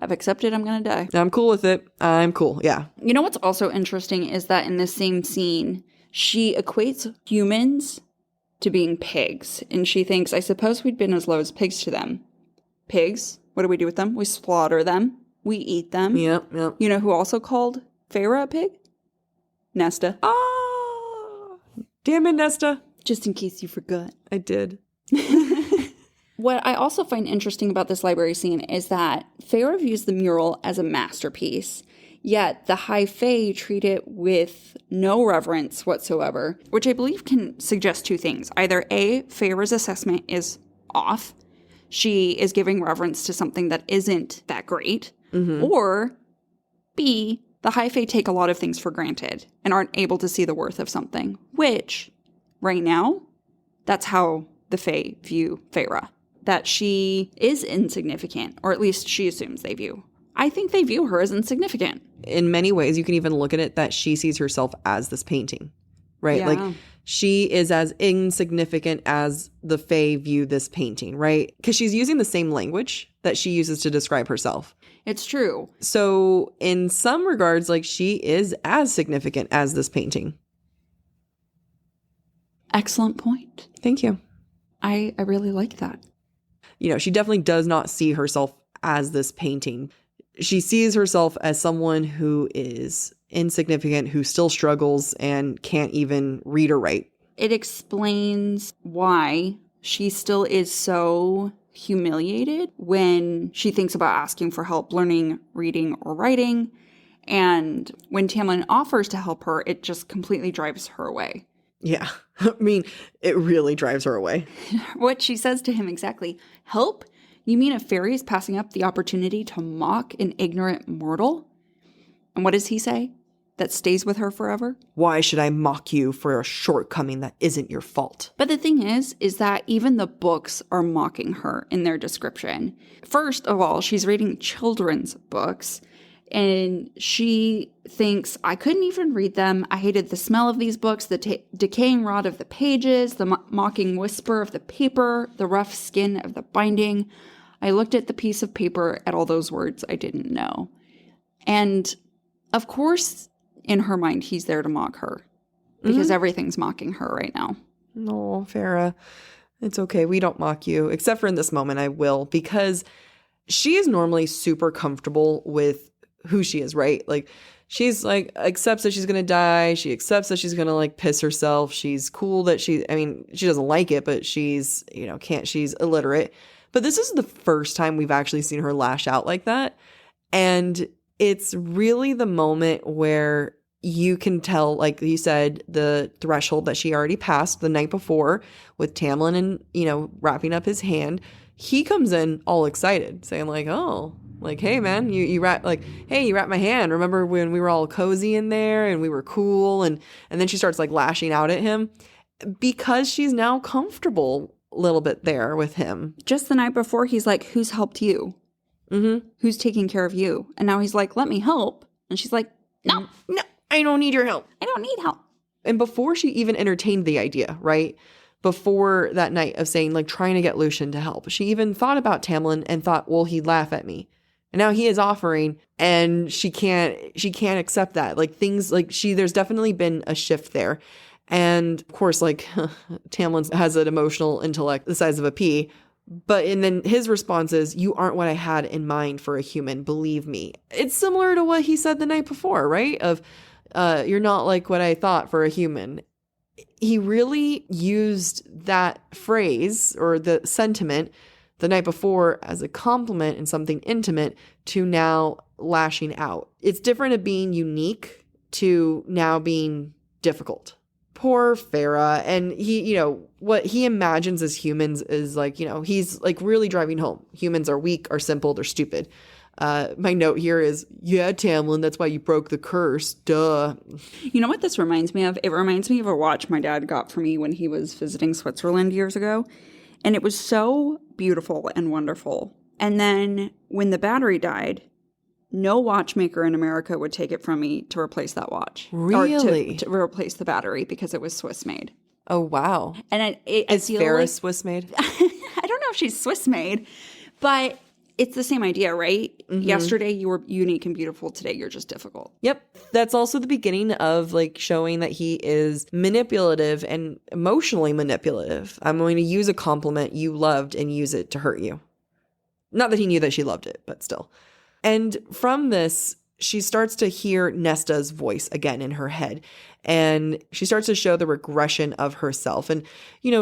I've accepted I'm going to die. I'm cool with it. I'm cool. Yeah. You know what's also interesting is that in this same scene, she equates humans to being pigs. And she thinks, I suppose we'd been as low as pigs to them. Pigs, what do we do with them? We slaughter them. We eat them. Yep. You know who also called Feyre a pig? Nesta. Oh, damn it, Nesta. Just in case you forgot. I did. What I also find interesting about this library scene is that Feyre views the mural as a masterpiece, yet the High Fae treat it with no reverence whatsoever, which I believe can suggest two things. Either A, Feyre's assessment is off. She is giving reverence to something that isn't that great. Or B, the High Fae take a lot of things for granted and aren't able to see the worth of something, which, right now, that's how the Fae view Feyre. That she is insignificant, or at least she assumes they view. I think they view her as insignificant. In many ways, you can even look at it that she sees herself as this painting, right? Yeah. Like, she is as insignificant as the Fae view this painting, right? Because she's using the same language that she uses to describe herself. It's true. So in some regards, like, she is as significant as this painting. Excellent point. Thank you. I really like that. You know, she definitely does not see herself as this painting. She sees herself as someone who is insignificant, who still struggles and can't even read or write. It explains why she still is so humiliated when she thinks about asking for help learning reading or writing. And when Tamlin offers to help her, it just completely drives her away. Yeah. I mean, it really drives her away. What she says to him exactly, help? You mean a fairy is passing up the opportunity to mock an ignorant mortal? And what does he say? That stays with her forever? Why should I mock you for a shortcoming that isn't your fault? But the thing is that even the books are mocking her in their description. First of all, she's reading children's books, and she thinks, I couldn't even read them. I hated the smell of these books, the decaying rot of the pages, the mocking whisper of the paper, the rough skin of the binding. I looked at the piece of paper, at all those words I didn't know. And of course, in her mind, he's there to mock her. Because everything's mocking her right now. No, Feyre, it's okay. We don't mock you. Except for in this moment, I will. Because she is normally super comfortable with who she is, right? Like, she's like, accepts that she's going to die. She accepts that she's going to like piss herself. She's cool that she doesn't like it, but she's, she's illiterate. But this is the first time we've actually seen her lash out like that. And it's really the moment where you can tell, like you said, the threshold that she already passed the night before with Tamlin and, wrapping up his hand. He comes in all excited, saying like, oh, like, hey, man, you wrap my hand. Remember when we were all cozy in there and we were cool? And then she starts like lashing out at him because she's now comfortable a little bit there with him. Just the night before, he's like, who's helped you? Who's taking care of you? And now he's like, let me help. And she's like, no, I don't need your help. I don't need help. And before she even entertained the idea, right? Before that night of saying, like, trying to get Lucien to help, she even thought about Tamlin and thought, well, he'd laugh at me. And now he is offering, and she can't accept that. Like, things like there's definitely been a shift there. And of course, like, Tamlin has an emotional intellect the size of a pea. And then his response is, you aren't what I had in mind for a human, believe me. It's similar to what he said the night before, right? Of, you're not like what I thought for a human. He really used that phrase or the sentiment the night before as a compliment and something intimate to now lashing out. It's different of being unique to now being difficult. Poor Feyre. And he, what he imagines as humans is like, he's like really driving home. Humans are weak, are simple, they're stupid. My note here is, yeah, Tamlin, that's why you broke the curse. Duh. You know what this reminds me of? It reminds me of a watch my dad got for me when he was visiting Switzerland years ago. And it was so beautiful and wonderful. And then when the battery died, no watchmaker in America would take it from me to replace that watch. Really? Or to replace the battery because it was Swiss made. Oh, wow. And is Feyre like, Swiss made? I don't know if she's Swiss made, but it's the same idea, right? Yesterday you were unique and beautiful. Today you're just difficult. Yep. That's also the beginning of like showing that he is manipulative and emotionally manipulative. I'm going to use a compliment you loved and use it to hurt you. Not that he knew that she loved it, but still. And from this, she starts to hear Nesta's voice again in her head. And she starts to show the regression of herself. And,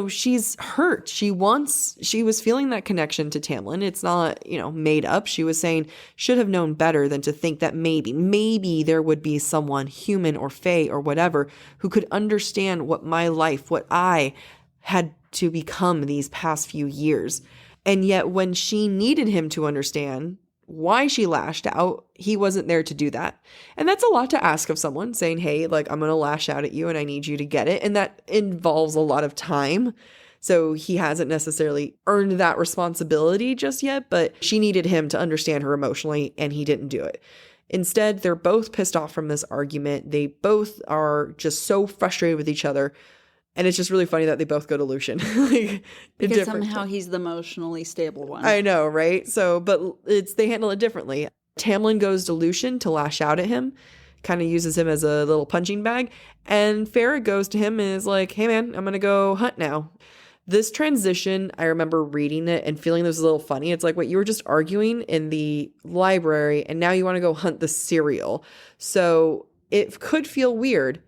she's hurt. She was feeling that connection to Tamlin. It's not, made up. She was saying, should have known better than to think that maybe there would be someone human or fae or whatever who could understand what my life, what I had to become these past few years. And yet when she needed him to understand why she lashed out, he wasn't there to do that. And that's a lot to ask of someone, saying, hey, like, I'm going to lash out at you and I need you to get it. And that involves a lot of time. So he hasn't necessarily earned that responsibility just yet, but she needed him to understand her emotionally and he didn't do it. Instead, they're both pissed off from this argument. They both are just so frustrated with each other. And it's just really funny that they both go to Lucien. Because somehow he's the emotionally stable one. I know, right? So, but they handle it differently. Tamlin goes to Lucien to lash out at him, kind of uses him as a little punching bag. And Feyre goes to him and is like, hey man, I'm going to go hunt now. This transition, I remember reading it and feeling this was a little funny. It's like, wait, you were just arguing in the library and now you want to go hunt the Suriel. So it could feel weird,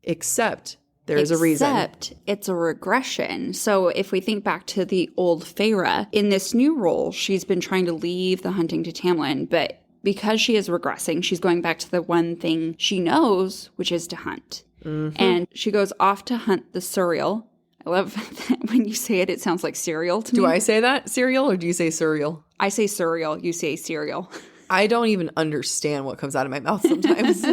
except there's a reason. Except it's a regression. So if we think back to the old Feyre, in this new role, she's been trying to leave the hunting to Tamlin, but because she is regressing, she's going back to the one thing she knows, which is to hunt. And she goes off to hunt the Suriel. I love that when you say it, it sounds like cereal to me. Do I say that? Cereal, or do you say Suriel? I say Suriel. You say cereal. I don't even understand what comes out of my mouth sometimes.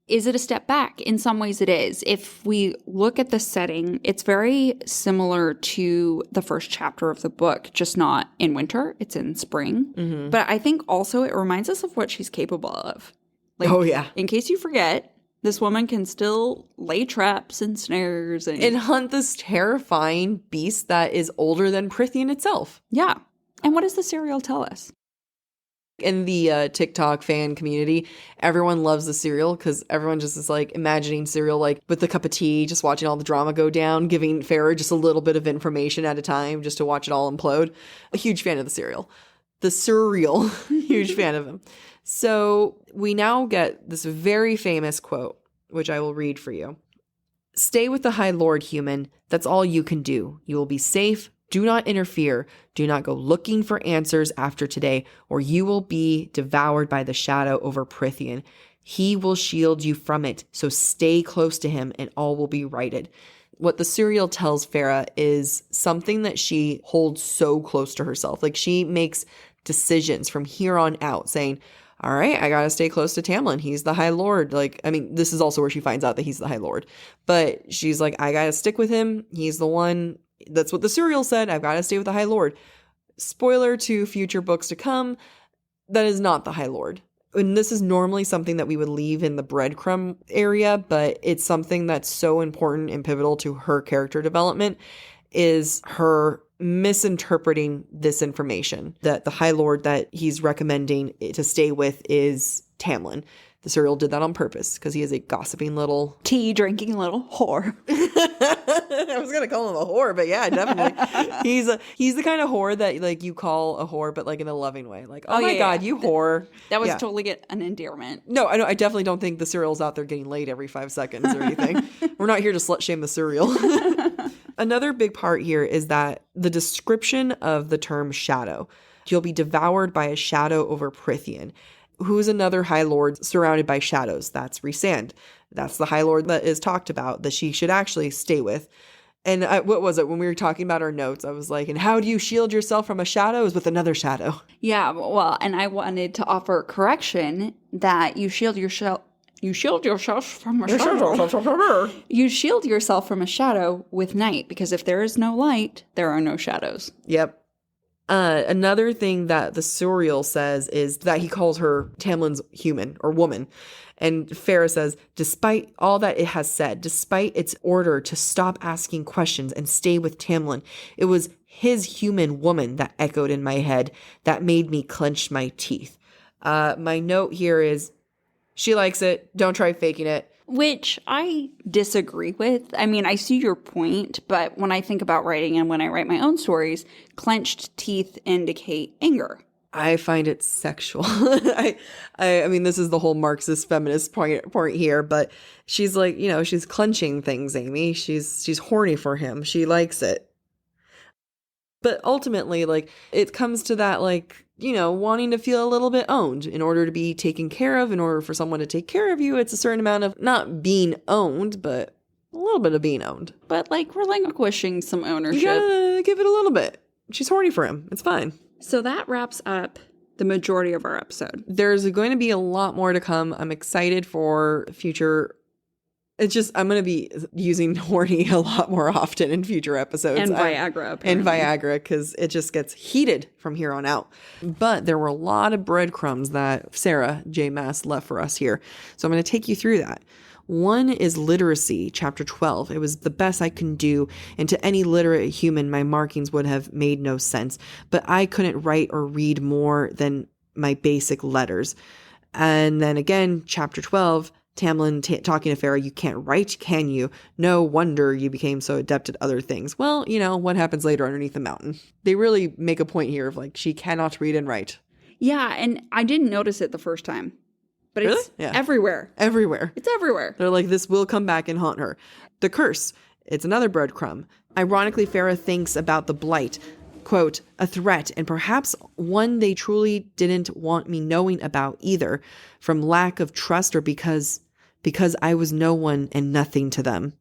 Is it a step back? In some ways it is. If we look at the setting, it's very similar to the first chapter of the book, just not in winter. It's in spring. But I think also it reminds us of what she's capable of. Like, oh, yeah. In case you forget, this woman can still lay traps and snares. And hunt this terrifying beast that is older than Prythian itself. Yeah. And what does the Suriel tell us? In the TikTok fan community, everyone loves the Suriel because everyone just is like imagining Suriel like with a cup of tea, just watching all the drama go down, giving Feyre just a little bit of information at a time just to watch it all implode. A huge fan of the Suriel. The Suriel, huge fan of him. So we now get this very famous quote, which I will read for you. Stay with the High Lord, human. That's all you can do. You will be safe. Do not interfere. Do not go looking for answers after today, or you will be devoured by the shadow over Prythian. He will shield you from it, so stay close to him and all will be righted. What the Suriel tells Feyre is something that she holds so close to herself. Like she makes decisions from here on out saying, all right, I got to stay close to Tamlin. He's the High Lord. Like, I mean, this is also where she finds out that he's the High Lord. But she's like, I got to stick with him. He's the one. That's what the Suriel said. I've got to stay with the High Lord. Spoiler to future books to come, that is not the High Lord. And this is normally something that we would leave in the breadcrumb area, but it's something that's so important and pivotal to her character development is her misinterpreting this information that the High Lord that he's recommending to stay with is Tamlin. The Suriel did that on purpose because he is a gossiping little tea-drinking little whore. I was gonna call him a whore, but yeah, definitely. He's the kind of whore that like you call a whore, but like in a loving way. Like, oh my God, you whore. That was totally an endearment. No, I definitely don't think the Suriel's out there getting laid every 5 seconds or anything. We're not here to slut shame the Suriel. Another big part here is that the description of the term shadow. You'll be devoured by a shadow over Prythian. Who's another High Lord surrounded by shadows? That's Rhysand. That's the High Lord that is talked about that she should actually stay with. And what was it? When we were talking about our notes, I was like, and how do you shield yourself from a shadow? Is with another shadow. Yeah, well, and I wanted to offer correction that you shield yourself from a shadow. You shield yourself from a shadow with night, because if there is no light, there are no shadows. Yep. Another thing that the Suriel says is that he calls her Tamlin's human or woman. And Feyre says, despite all that it has said, despite its order to stop asking questions and stay with Tamlin, it was his human woman that echoed in my head that made me clench my teeth. My note here is, she likes it. Don't try faking it. Which I disagree with. I mean, I see your point, but when I think about writing and when I write my own stories, clenched teeth indicate anger. I find it sexual. I mean, this is the whole Marxist feminist point here, but she's like, you know, she's clenching things, Amy. She's horny for him. She likes it. But ultimately, like, it comes to that, like, you know, wanting to feel a little bit owned in order to be taken care of. In order for someone to take care of you, it's a certain amount of not being owned, but a little bit of being owned. But like relinquishing some ownership. You gotta give it a little bit. She's horny for him. It's fine. So that wraps up the majority of our episode. There's going to be a lot more to come. I'm excited for future. It's just, I'm going to be using horny a lot more often in future episodes. And Viagra, apparently. And Viagra, because it just gets heated from here on out. But there were a lot of breadcrumbs that Sarah J. Maas left for us here. So I'm going to take you through that. One is literacy, chapter 12. It was the best I can do, and to any literate human, my markings would have made no sense. But I couldn't write or read more than my basic letters. And then again, chapter 12, Tamlin talking to Feyre, you can't write, can you? No wonder you became so adept at other things. Well, you know, what happens later underneath the mountain? They really make a point here of like, she cannot read and write. Yeah, and I didn't notice it the first time. But really? It's everywhere. Everywhere. It's everywhere. They're like, this will come back and haunt her. The curse. It's another breadcrumb. Ironically, Feyre thinks about the blight. Quote, a threat, and perhaps one they truly didn't want me knowing about either, from lack of trust or because I was no one and nothing to them.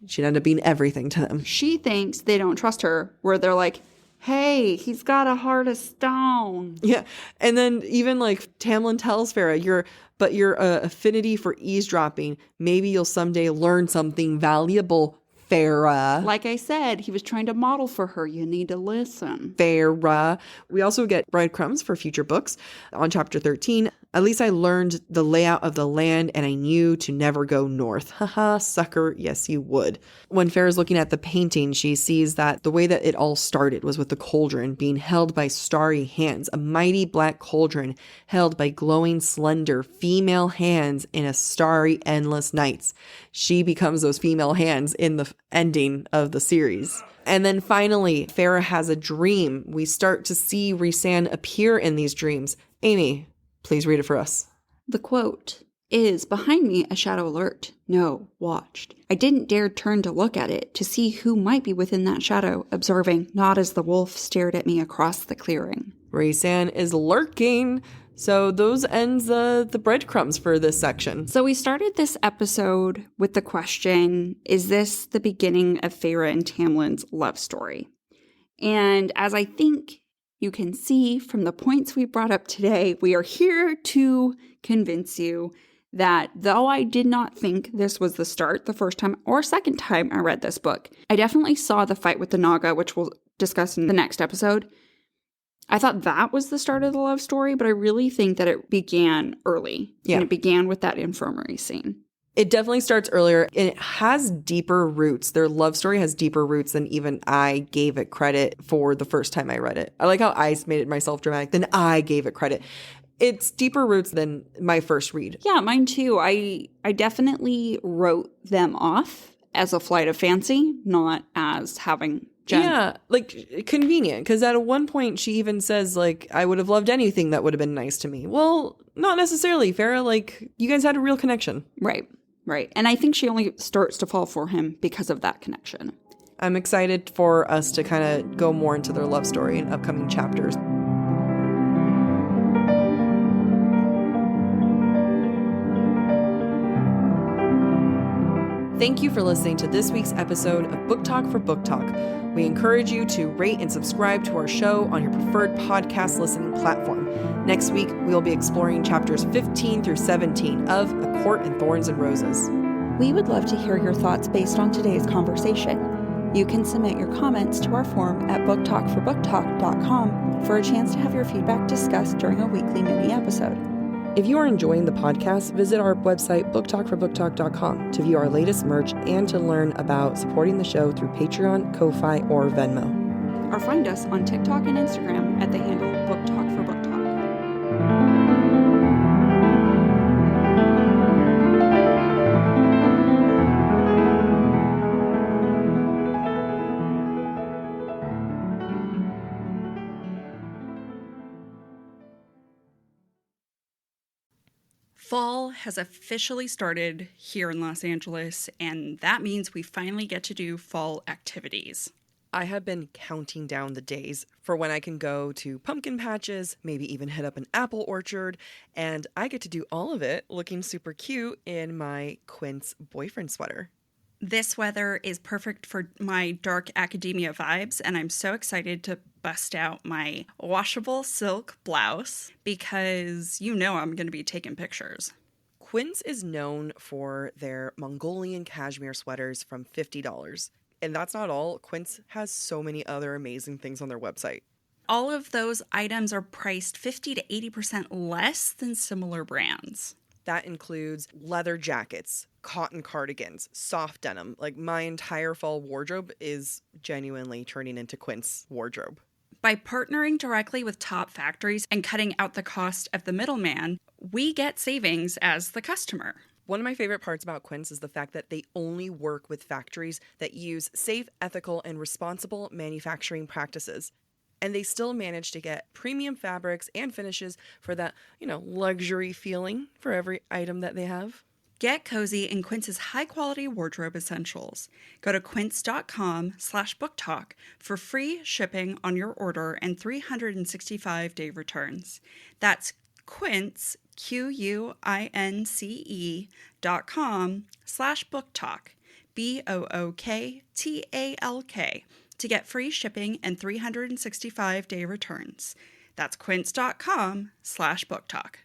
She'd end up being everything to them. She thinks they don't trust her, where they're like, hey, he's got a heart of stone. Yeah. And then even like Tamlin tells Feyre, your affinity for eavesdropping, maybe you'll someday learn something valuable, Feyre. Like I said, he was trying to model for her. You need to listen. Feyre. We also get breadcrumbs for future books. On chapter 13, At least I learned the layout of the land and I knew to never go north. Haha, sucker. Yes, you would. When Feyre's looking at the painting, she sees that the way that it all started was with the cauldron being held by starry hands, a mighty black cauldron held by glowing, slender female hands in a starry, endless nights. She becomes those female hands in the ending of the series. And then finally, Feyre has a dream. We start to see Rhysand appear in these dreams. Amy, please read it for us. The quote is, "Behind me a shadow lurked. No, watched. I didn't dare turn to look at it, to see who might be within that shadow, observing, not as the wolf stared at me across the clearing." Rhysand is lurking. So those ends the breadcrumbs for this section. So we started this episode with the question, is this the beginning of Feyre and Tamlin's love story? And as I think you can see from the points we brought up today, we are here to convince you that though I did not think this was the start the first time or second time I read this book, I definitely saw the fight with the Naga, which we'll discuss in the next episode. I thought that was the start of the love story, but I really think that it began early. Yeah. And it began with that infirmary scene. It definitely starts earlier, and it has deeper roots. Their love story has deeper roots than even I gave it credit for the first time I read it. I like how I made it myself dramatic, then I gave it credit. It's deeper roots than my first read. Yeah, mine too. I definitely wrote them off as a flight of fancy, not as having Jen. Yeah, like convenient, because at one point she even says, like, I would have loved anything that would have been nice to me. Well, not necessarily, Feyre. Like, you guys had a real connection. Right. And I think she only starts to fall for him because of that connection. I'm excited for us to kind of go more into their love story in upcoming chapters. Thank you for listening to this week's episode of Book Talk for Book Talk. We encourage you to rate and subscribe to our show on your preferred podcast listening platform. Next week, we'll be exploring chapters 15 through 17 of A Court in Thorns and Roses. We would love to hear your thoughts based on today's conversation. You can submit your comments to our form at booktalkforbooktalk.com for a chance to have your feedback discussed during a weekly mini episode. If you are enjoying the podcast, visit our website, booktalkforbooktalk.com, to view our latest merch and to learn about supporting the show through Patreon, Ko-Fi, or Venmo. Or find us on TikTok and Instagram at the handle booktalkforbooktalk. Fall has officially started here in Los Angeles, and that means we finally get to do fall activities. I have been counting down the days for when I can go to pumpkin patches, maybe even hit up an apple orchard, and I get to do all of it looking super cute in my Quince boyfriend sweater. This weather is perfect for my dark academia vibes, and I'm so excited to bust out my washable silk blouse because you know I'm going to be taking pictures. Quince is known for their Mongolian cashmere sweaters from $50. And that's not all. Quince has so many other amazing things on their website. All of those items are priced 50 to 80% less than similar brands. That includes leather jackets, cotton cardigans, soft denim. Like, my entire fall wardrobe is genuinely turning into Quince wardrobe. By partnering directly with top factories and cutting out the cost of the middleman, we get savings as the customer. One of my favorite parts about Quince is the fact that they only work with factories that use safe, ethical, and responsible manufacturing practices. And they still manage to get premium fabrics and finishes for that, luxury feeling for every item that they have. Get cozy in Quince's high-quality wardrobe essentials. Go to quince.com/booktalk for free shipping on your order and 365-day returns. That's Quince, QUINCE.com/booktalk, BOOKTALK, to get free shipping and 365-day returns. That's quince.com/booktalk.